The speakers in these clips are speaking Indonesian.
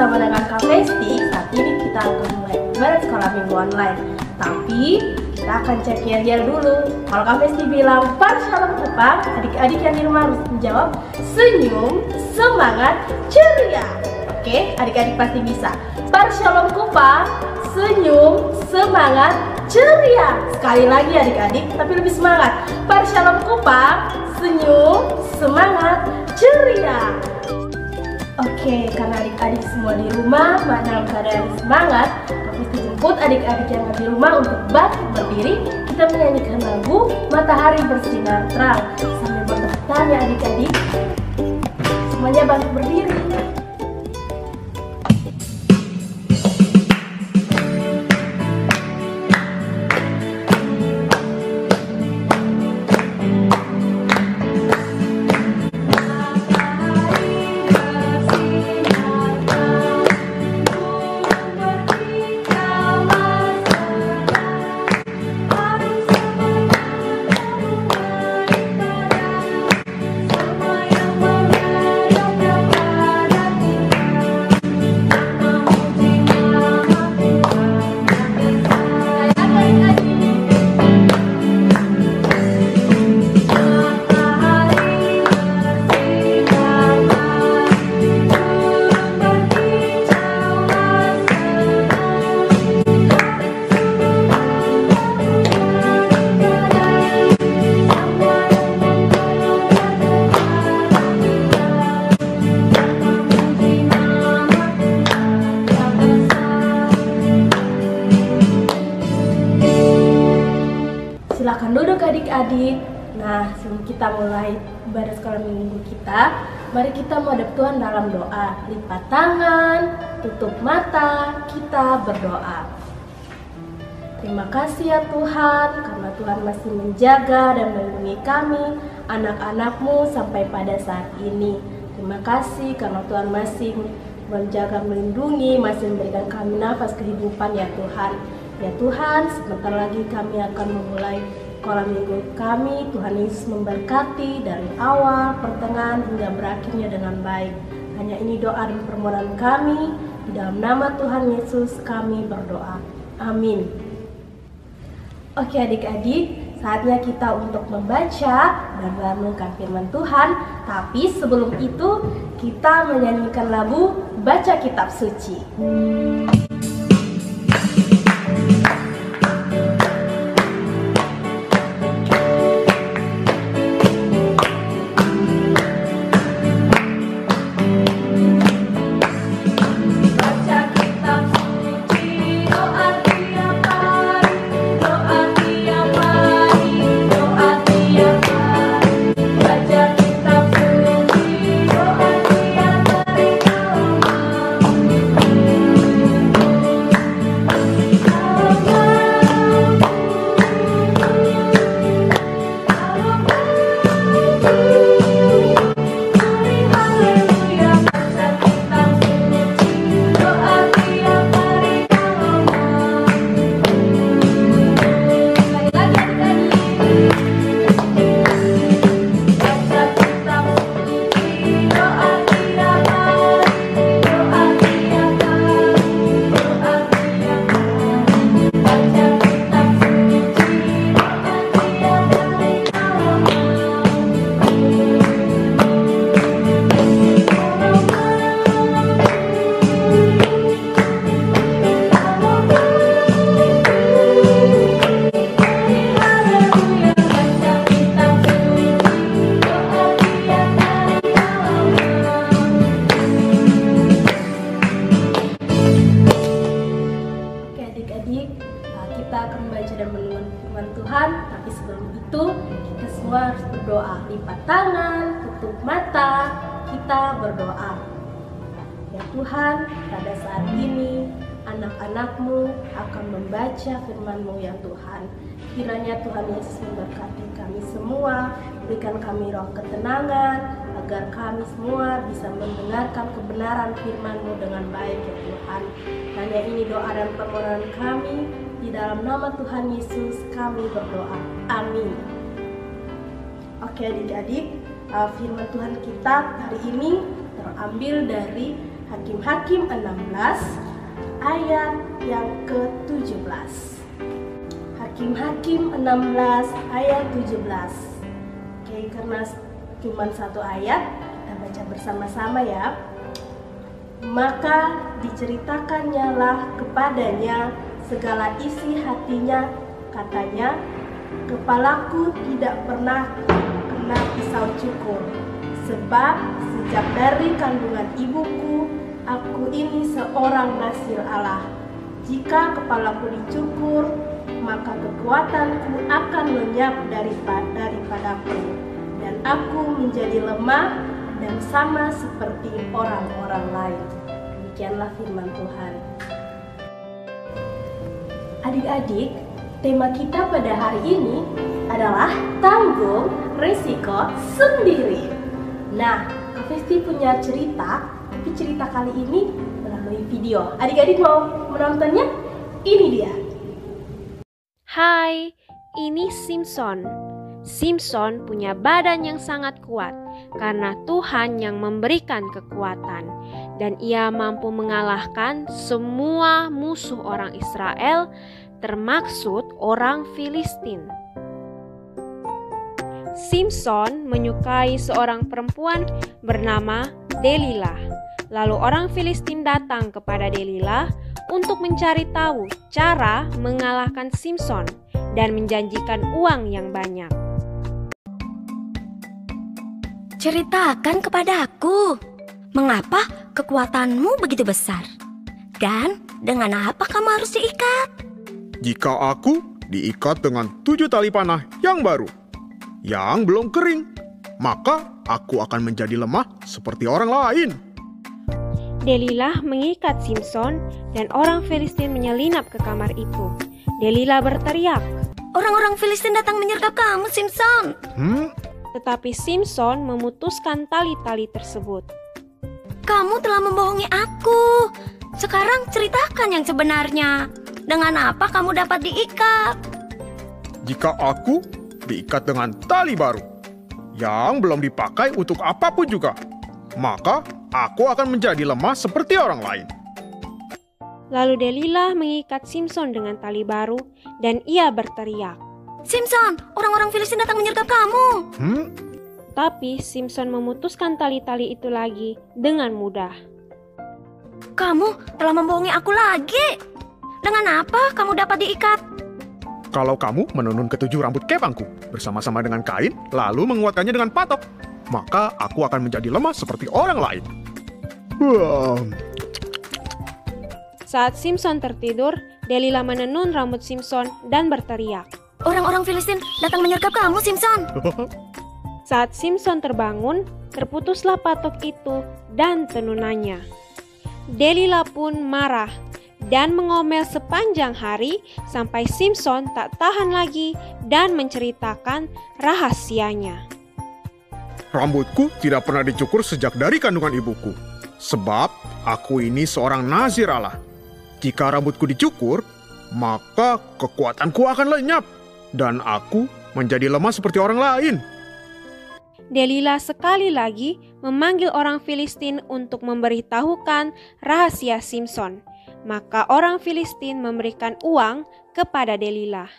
bersama dengan Kak Festi. Saat ini kita akan mulai ibadah sekolah minggu online. Tapi kita akan cek yel dulu. Kalau Kak Festi bilang Shalom Kupang, adik-adik yang di rumah harus menjawab senyum, semangat, ceria. Oke, adik-adik pasti bisa. Shalom Kupang, senyum, semangat, ceria. Sekali lagi adik-adik, tapi lebih semangat. Shalom Kupang, senyum, semangat, ceria. Oke, karena adik-adik semua di rumah dalam keadaan semangat, kami jemput adik-adik yang ada di rumah untuk bangkit berdiri. Kita menyanyikan lagu Matahari Bersinar Terang. Sambil bertepuk tangan ya adik-adik. Semuanya bangkit berdiri. Silakan duduk adik-adik. Nah, sebelum kita mulai ibadah sekolah minggu kita, mari kita menghadap Tuhan dalam doa. Lipat tangan, tutup mata, kita berdoa. Terima kasih ya Tuhan, karena Tuhan masih menjaga dan melindungi kami, anak-anak-Mu sampai pada saat ini. Terima kasih karena Tuhan masih menjaga, melindungi, masih memberikan kami nafas kehidupan ya Tuhan. Ya Tuhan, sebentar lagi kami akan memulai sekolah minggu kami. Tuhan Yesus memberkati dari awal, pertengahan, hingga berakhirnya dengan baik. Hanya ini doa dan permohonan kami. Di dalam nama Tuhan Yesus kami berdoa. Amin. Oke adik-adik, saatnya kita untuk membaca dan merenungkan firman Tuhan. Tapi sebelum itu, kita menyanyikan lagu Baca Kitab Suci. Kita akan membaca dan merenungkan firman Tuhan. Tapi sebelum itu, kita semua harus berdoa. Lipat tangan, tutup mata, kita berdoa. Ya Tuhan, pada saat ini anak-anak-Mu akan membaca firman-Mu ya Tuhan. Kiranya Tuhan Yesus memberkati kami semua, berikan kami roh ketenangan, agar kami semua bisa mendengarkan kebenaran firman-Mu dengan baik ya Tuhan. Hanya ini doa dan permohonan kami, di dalam nama Tuhan Yesus kami berdoa. Amin. Oke adik-adik, firman Tuhan kita hari ini terambil dari Hakim-Hakim 16 ayat yang ke-17. Hakim-Hakim 16 ayat 17. Oke, karena cuma satu ayat, kita baca bersama-sama ya. Maka diceritakannya lah kepadanya segala isi hatinya, katanya, kepalaku tidak pernah kena pisau cukur, sebab sejak dari kandungan ibuku, aku ini seorang nazir Allah. Jika kepalaku dicukur, maka kekuatanku akan lenyap daripadaku, dan aku menjadi lemah dan sama seperti orang-orang lain. Demikianlah firman Tuhan. Adik-adik, tema kita pada hari ini adalah tanggung risiko sendiri. Nah, Kak Festi punya cerita, tapi cerita kali ini melalui video. Adik-adik mau menontonnya? Ini dia. Hai, ini Simpson. Simpson punya badan yang sangat kuat karena Tuhan yang memberikan kekuatan, dan ia mampu mengalahkan semua musuh orang Israel, termaksud orang Filistin. Simpson menyukai seorang perempuan bernama Delilah. Lalu orang Filistin datang kepada Delilah untuk mencari tahu cara mengalahkan Simpson dan menjanjikan uang yang banyak. Ceritakan kepada aku, mengapa kekuatanmu begitu besar? Dan dengan apa kamu harus diikat? Jika aku diikat dengan 7 tali panah yang baru, yang belum kering, maka aku akan menjadi lemah seperti orang lain. Delilah mengikat Simpson dan orang Filistin menyelinap ke kamar itu. Delilah berteriak, Orang-orang Filistin datang menyergap kamu, Simpson. tetapi Simpson memutuskan tali-tali tersebut. Kamu telah membohongi aku. Sekarang ceritakan yang sebenarnya. Dengan apa kamu dapat diikat? Jika aku diikat dengan tali baru, yang belum dipakai untuk apapun juga, maka aku akan menjadi lemah seperti orang lain. Lalu Delilah mengikat Simpson dengan tali baru dan ia berteriak. Simpson, orang-orang Filistin datang menyergap kamu. Tapi Simpson memutuskan tali-tali itu lagi dengan mudah. Kamu telah membohongi aku lagi. Dengan apa kamu dapat diikat? Kalau kamu menenun ketujuh rambut kepangku bersama-sama dengan kain, lalu menguatkannya dengan patok, maka aku akan menjadi lemah seperti orang lain. Saat Simpson tertidur, Delilah menenun rambut Simpson dan berteriak. Orang-orang Filistin datang menyergap kamu, Simpson. Saat Simpson terbangun, terputuslah patok itu dan tenunannya. Delilah pun marah dan mengomel sepanjang hari sampai Simpson tak tahan lagi dan menceritakan rahasianya. Rambutku tidak pernah dicukur sejak dari kandungan ibuku, sebab aku ini seorang nazir Allah. Jika rambutku dicukur, maka kekuatanku akan lenyap, dan aku menjadi lemah seperti orang lain. Delilah sekali lagi memanggil orang Filistin untuk memberitahukan rahasia Simpson. Maka orang Filistin memberikan uang kepada Delilah.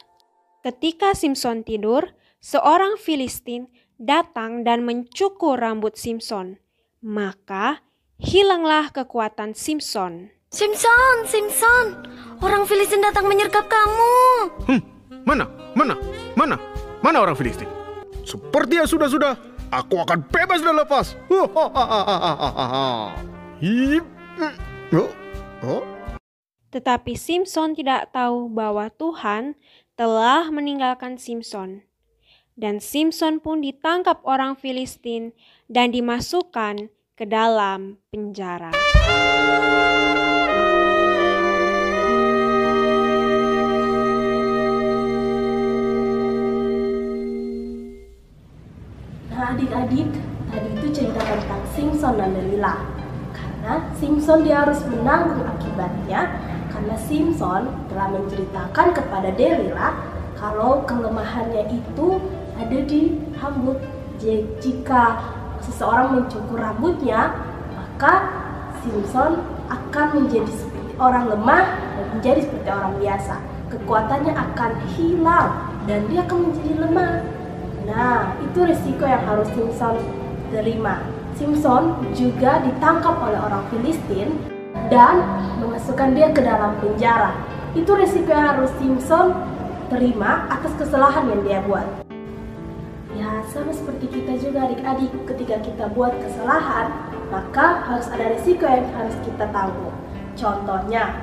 Ketika Simpson tidur, seorang Filistin datang dan mencukur rambut Simpson. Maka hilanglah kekuatan Simpson. Simpson, orang Filistin datang menyergap kamu. Mana orang Filistin? Seperti yang sudah-sudah, aku akan bebas dan lepas. Tetapi Simpson tidak tahu bahwa Tuhan telah meninggalkan Simpson. Dan Simpson pun ditangkap orang Filistin dan dimasukkan ke dalam penjara. Nah, adik-adik, tadi itu cerita tentang Simpson dan Delilah. Karena Simpson dia harus menanggung akibatnya, karena Simpson telah menceritakan kepada Delilah kalau kelemahannya itu ada di rambut. Jika seseorang mencukur rambutnya, maka Simpson akan menjadi seperti orang lemah dan menjadi seperti orang biasa. Kekuatannya akan hilang dan dia akan menjadi lemah. Nah, itu risiko yang harus Simpson terima. Simpson juga ditangkap oleh orang Filistin dan memasukkan dia ke dalam penjara. Itu risiko yang harus Simpson terima atas kesalahan yang dia buat. Ya, sama seperti kita juga adik-adik, ketika kita buat kesalahan, maka harus ada risiko yang harus kita tanggung. Contohnya,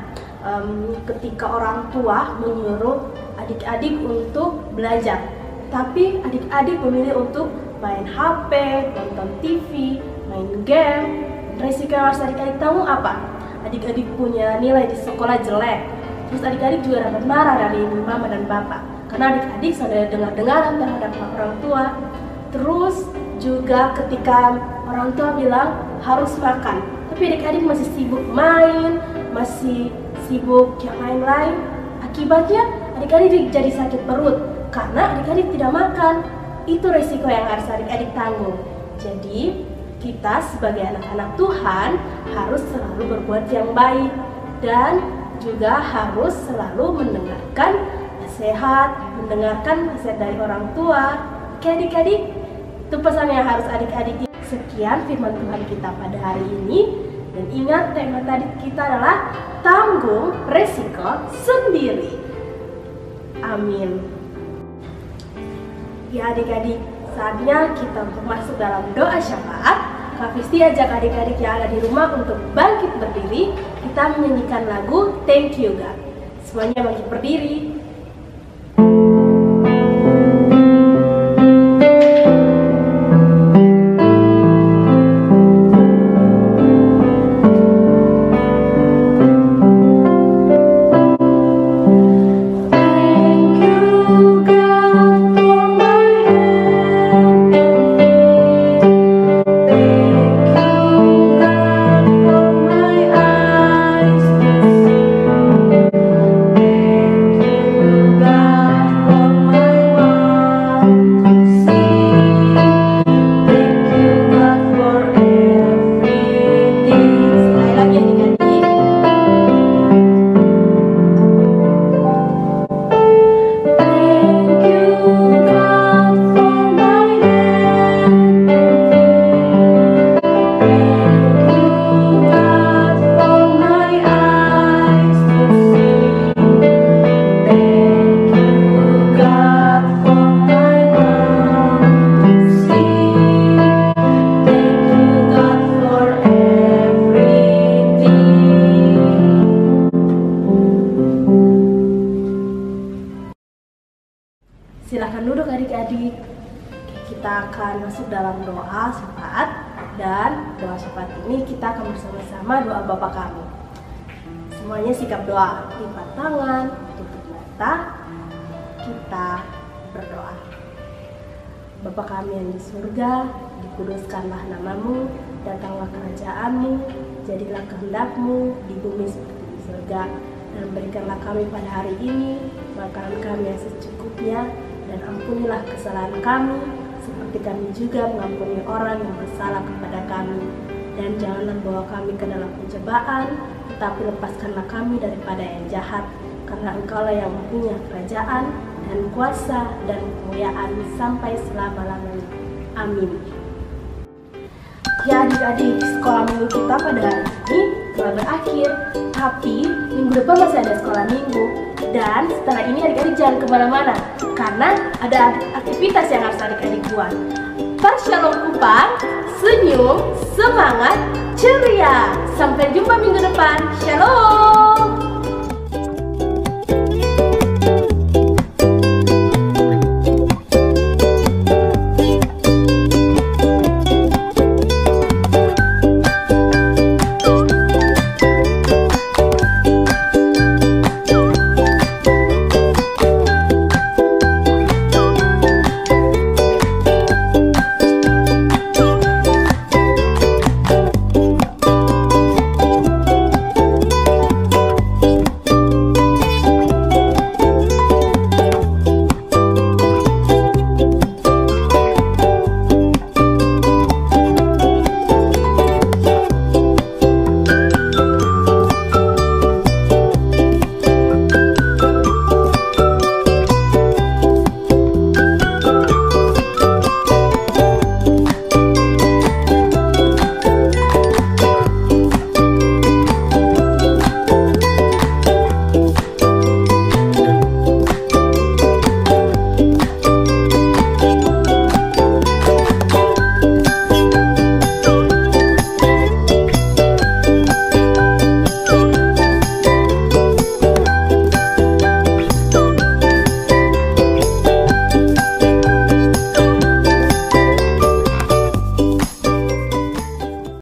ketika orang tua menyuruh adik-adik untuk belajar, tapi adik-adik memilih untuk main HP, nonton TV, main game, risiko yang harus adik-adik tanggung apa? Adik-adik punya nilai di sekolah jelek, terus adik-adik juga dapat marah dari mama dan bapak, karena adik-adik sudah dengar-dengaran terhadap orang tua. Terus juga ketika orang tua bilang harus makan, tapi adik-adik masih sibuk main, masih sibuk yang lain-lain. Akibatnya adik-adik jadi sakit perut karena adik-adik tidak makan. Itu risiko yang harus adik-adik tanggung. Jadi kita sebagai anak-anak Tuhan harus selalu berbuat yang baik dan juga harus selalu mendengarkan nasihat, mendengarkan nasihat dari orang tua. Oke adik-adik, itu pesan yang harus adik-adik. Sekian firman Tuhan kita pada hari ini. Dan ingat, tema tadi kita adalah tanggung resiko sendiri. Amin. Ya adik-adik, saatnya kita untuk masuk dalam doa syafaat. Kak Fisti ajak adik-adik yang ada di rumah untuk bangkit berdiri. Kita menyanyikan lagu Thank You God. Semuanya bangkit berdiri. Silahkan duduk adik-adik. Kita akan masuk dalam doa syafaat. Dan doa syafaat ini kita akan bersama-sama doa Bapa kami. Semuanya sikap doa, lipat tangan, tutup mata. Kita berdoa. Bapa kami yang di surga, dikuduskanlah namamu, datanglah kerajaanmu, jadilah kehendak-Mu di bumi seperti di surga. Dan berikanlah kami pada hari ini makanan kami yang secukupnya, dan ampunilah kesalahan kami seperti kami juga mengampuni orang yang bersalah kepada kami. Dan janganlah bawa kami ke dalam pencobaan, tetapi lepaskanlah kami daripada yang jahat, karena Engkaulah yang mempunyai kerajaan dan kuasa dan kemuliaan sampai selama-lamanya. Amin. Ya adik-adik, sekolah minggu kita pada hari ini telah berakhir, tapi minggu depan masih ada sekolah minggu. Dan setelah ini adik-adik jangan kemana-mana, karena ada aktivitas yang harus adik-adik buat. Shalom Kupang, senyum, semangat, ceria. Sampai jumpa minggu depan. Shalom.